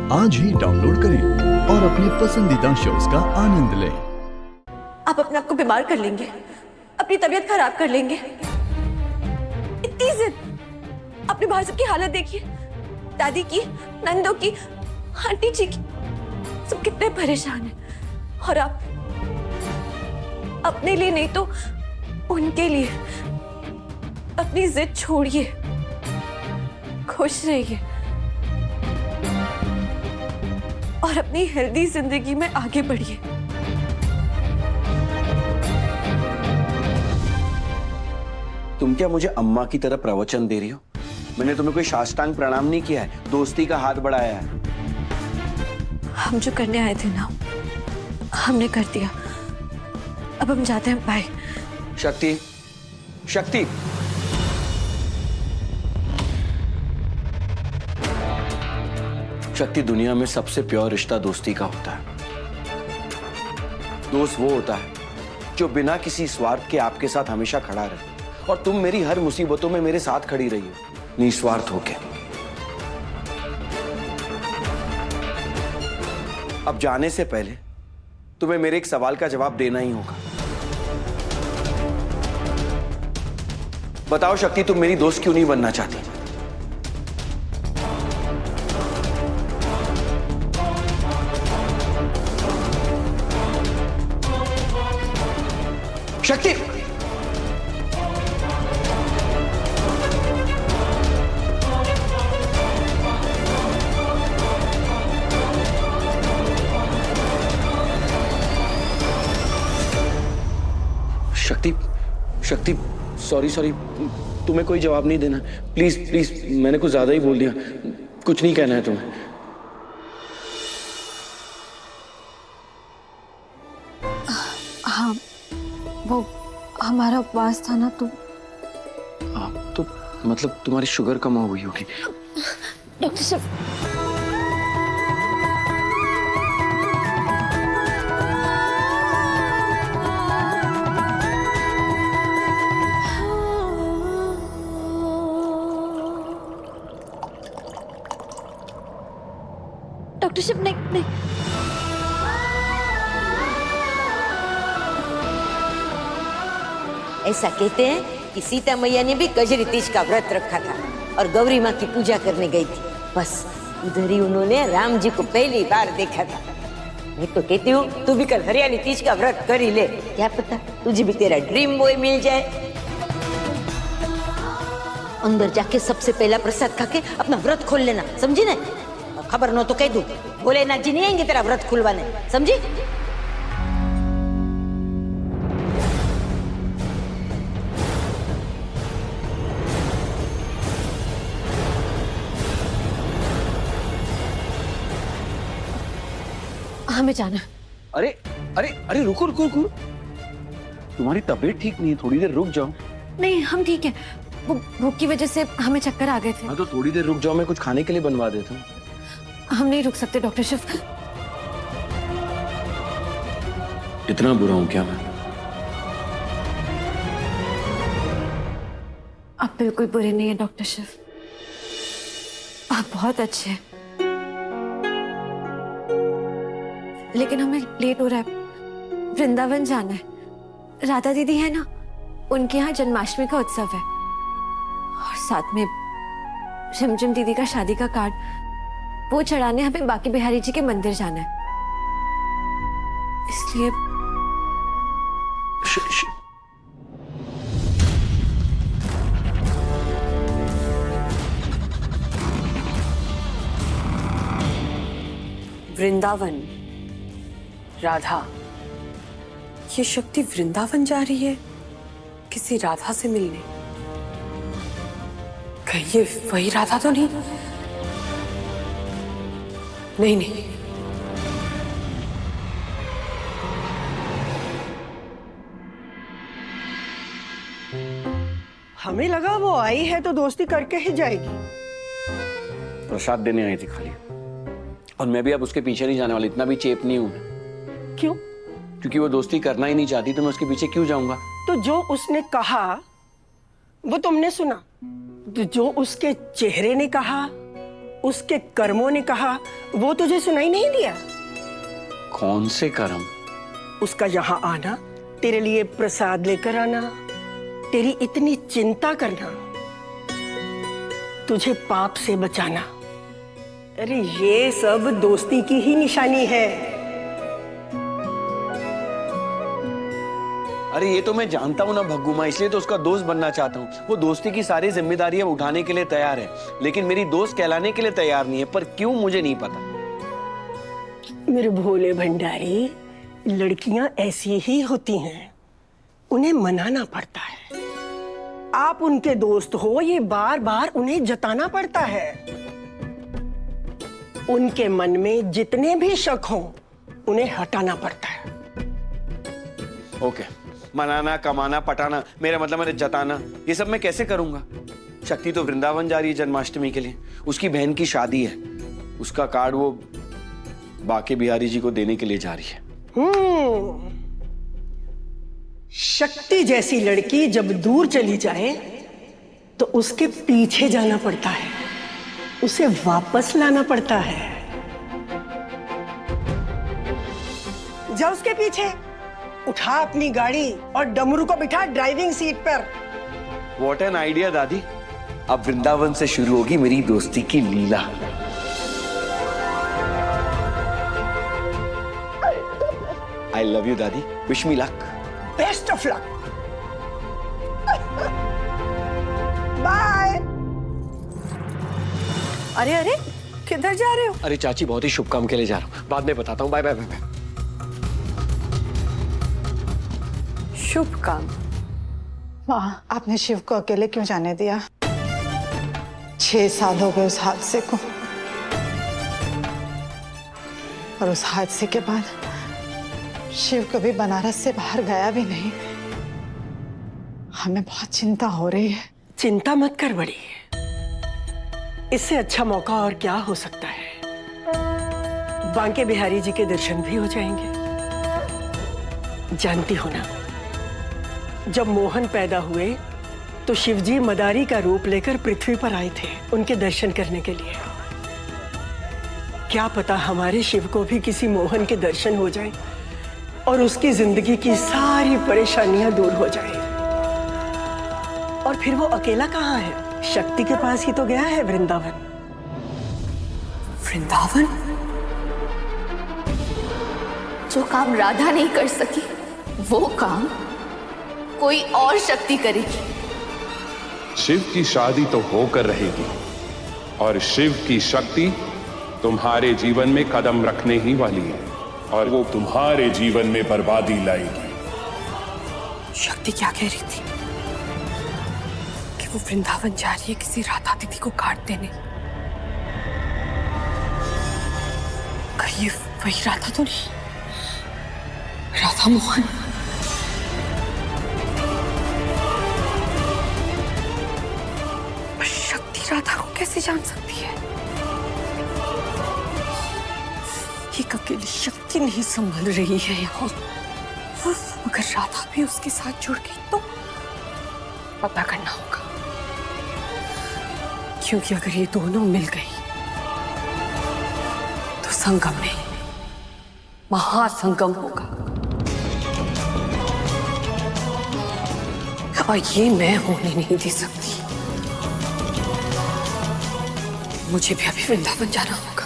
आज ही डाउनलोड करें और अपने पसंदीदा शोज का आनंद लें। आप अपने आप को बीमार कर लेंगे, अपनी तबीयत खराब कर लेंगे। इतनी जिद। अपने बाहर सबकी हालत देखिए, दादी की, नंदो की, आंटी जी की, सब कितने परेशान हैं। और आप अपने लिए नहीं तो उनके लिए अपनी जिद छोड़िए, खुश रहिए और अपनी हेल्दी जिंदगी में आगे बढ़िए। तुम क्या मुझे अम्मा की तरह प्रवचन दे रही हो? मैंने तुम्हें कोई साष्टांग प्रणाम नहीं किया है, दोस्ती का हाथ बढ़ाया है। हम जो करने आए थे ना, हमने कर दिया। अब हम जाते हैं। बाय। शक्ति, शक्ति, शक्ति, दुनिया में सबसे प्योर रिश्ता दोस्ती का होता है। दोस्त वो होता है जो बिना किसी स्वार्थ के आपके साथ हमेशा खड़ा रहे, और तुम मेरी हर मुसीबतों में मेरे साथ खड़ी रही हो, निस्वार्थ होके। अब जाने से पहले तुम्हें मेरे एक सवाल का जवाब देना ही होगा। बताओ शक्ति, तुम मेरी दोस्त क्यों नहीं बनना चाहती? शक्ति, शक्ति, शक्ति, सॉरी, तुम्हें कोई जवाब नहीं देना। प्लीज प्लीज, मैंने कुछ ज्यादा ही बोल दिया। कुछ नहीं कहना है तुम्हें। हाँ, वो हमारा उपवास था ना, तो आप तो मतलब तुम्हारी शुगर कम हो गई होगी। डॉक्टर साहब, डॉक्टर साहब, नहीं। ऐसा कहते हैं कि सीता मैया ने भी कजरी तीज का व्रत रखा था और गौरी माँ की पूजा करने गई थी। बस उधर ही उन्होंने राम जी को पहली बार देखा था। मैं तो कहती हूँ तू भी कल हरियाली तीज का व्रत कर ही ले, क्या पता तुझे भी तेरा ड्रीम बॉय मिल जाए। अंदर जाके सबसे पहला प्रसाद खा के अपना व्रत खोल लेना, समझी ना? खबर न तो कह दूं, भोलेनाथ जी नहीं आएंगे तेरा व्रत खुलवाने, समझी? हमें जाना। अरे अरे अरे, रुको रुको रुको, तुम्हारी तबीयत ठीक नहीं है, थोड़ी देर रुक जाओ। नहीं, हम ठीक है। वो भूख की वजह से हमें चक्कर आ गए थे। हाँ तो थोड़ी देर रुक जाओ, मैं कुछ खाने के लिए बनवा देता हूँ। हम नहीं रुक सकते डॉक्टर साहब। इतना बुरा हूं क्या मैं? आप बिल्कुल बुरे नहीं है डॉक्टर साहब, आप बहुत अच्छे हैं। लेकिन हमें लेट हो रहा है, वृंदावन जाना है। राधा दीदी है ना, उनके यहाँ जन्माष्टमी का उत्सव है और साथ में झिमझिम दीदी का शादी का कार्ड, वो चढ़ाने हमें बाकी बिहारी जी के मंदिर जाना है। इसलिए वृंदावन, राधा, ये शक्ति वृंदावन जा रही है किसी राधा से मिलने। कहीं ये वही राधा तो नहीं? नहीं, हमें लगा वो आई है तो दोस्ती करके ही जाएगी। प्रसाद देने आई थी खाली, और मैं भी अब उसके पीछे नहीं जाने वाली, इतना भी चेप नहीं हूं। क्यों? क्योंकि वो दोस्ती करना ही नहीं चाहती, तो मैं उसके पीछे क्यों जाऊंगा? तो जो उसने कहा वो तुमने सुना, तो जो उसके चेहरे ने कहा उसके कर्मों ने कहा वो तुझे सुनाई नहीं दिया? कौन से कर्म? उसका यहाँ आना, तेरे लिए प्रसाद लेकर आना, तेरी इतनी चिंता करना, तुझे पाप से बचाना, अरे ये सब दोस्ती की ही निशानी है। अरे ये तो मैं जानता हूँ ना भग्गू माँ, इसलिए तो उसका दोस्त बनना चाहता हूँ। वो दोस्ती की सारी जिम्मेदारियां उठाने के लिए तैयार है, लेकिन मेरी दोस्त कहलाने के लिए तैयार नहीं है। पर क्यों मुझे नहीं पता। मेरे भोले भंडारी, लड़कियां ऐसी ही होती हैं, उन्हें मनाना पड़ता है। आप उनके दोस्त हो, ये बार बार उन्हें जताना पड़ता है। उनके मन में जितने भी शक हों, उन्हें हटाना पड़ता है। ओके, मनाना, कमाना, पटाना, मेरा मतलब है जताना, ये सब मैं कैसे करूंगा? शक्ति तो वृंदावन जा रही है जन्माष्टमी के लिए। उसकी बहन की शादी है, उसका कार्ड वो बाके बिहारी जी को देने के लिए जा रही है। शक्ति जैसी लड़की जब दूर चली जाए तो उसके पीछे जाना पड़ता है, उसे वापस लाना पड़ता है। जा उसके पीछे, उठा अपनी गाड़ी और डमरू को बिठा ड्राइविंग सीट पर। What an idea दादी। अब वृंदावन से शुरू होगी मेरी दोस्ती की लीला। I love you दादी, wish me luck। Best of luck. Bye. अरे अरे, किधर जा रहे हो? अरे चाची, बहुत ही शुभ काम के लिए जा रहा हूँ, बाद में बताता हूँ। Bye bye bye bye. शुभ काम? माँ, आपने शिव को अकेले क्यों जाने दिया? 6 साल हो गए उस हादसे को, और उस हादसे के बाद शिव कभी बनारस से बाहर गया भी नहीं। हमें बहुत चिंता हो रही है। चिंता मत कर बड़ी, इससे अच्छा मौका और क्या हो सकता है। बांके बिहारी जी के दर्शन भी हो जाएंगे। जानती हो ना, जब मोहन पैदा हुए तो शिवजी मदारी का रूप लेकर पृथ्वी पर आए थे उनके दर्शन करने के लिए। क्या पता हमारे शिव को भी किसी मोहन के दर्शन हो जाए और उसकी जिंदगी की सारी परेशानियां दूर हो जाए। और फिर वो अकेला कहाँ है? शक्ति के पास ही तो गया है, वृंदावन। वृंदावन? जो काम राधा नहीं कर सकी, वो काम कोई और शक्ति करेगी। शिव की शादी तो होकर रहेगी, और शिव की शक्ति तुम्हारे जीवन में कदम रखने ही वाली है, और वो तुम्हारे जीवन में बर्बादी लाएगी। शक्ति क्या कह रही थी? कि वो वृंदावन जा रही है किसी राधा दीदी को काट देने। कहीं ये वही राधा तो नहीं? राधा मोहन? शक्ति राधा को कैसे जान सकती है? एक अकेली शक्ति नहीं संभल रही है यहाँ। अगर राधा भी उसके साथ जुड़ गई तो पता करना होगा, क्योंकि अगर ये दोनों मिल गई तो संगम में महासंगम होगा, और ये मैं होने नहीं दे सकती। मुझे भी अभी वृंदावन जाना होगा।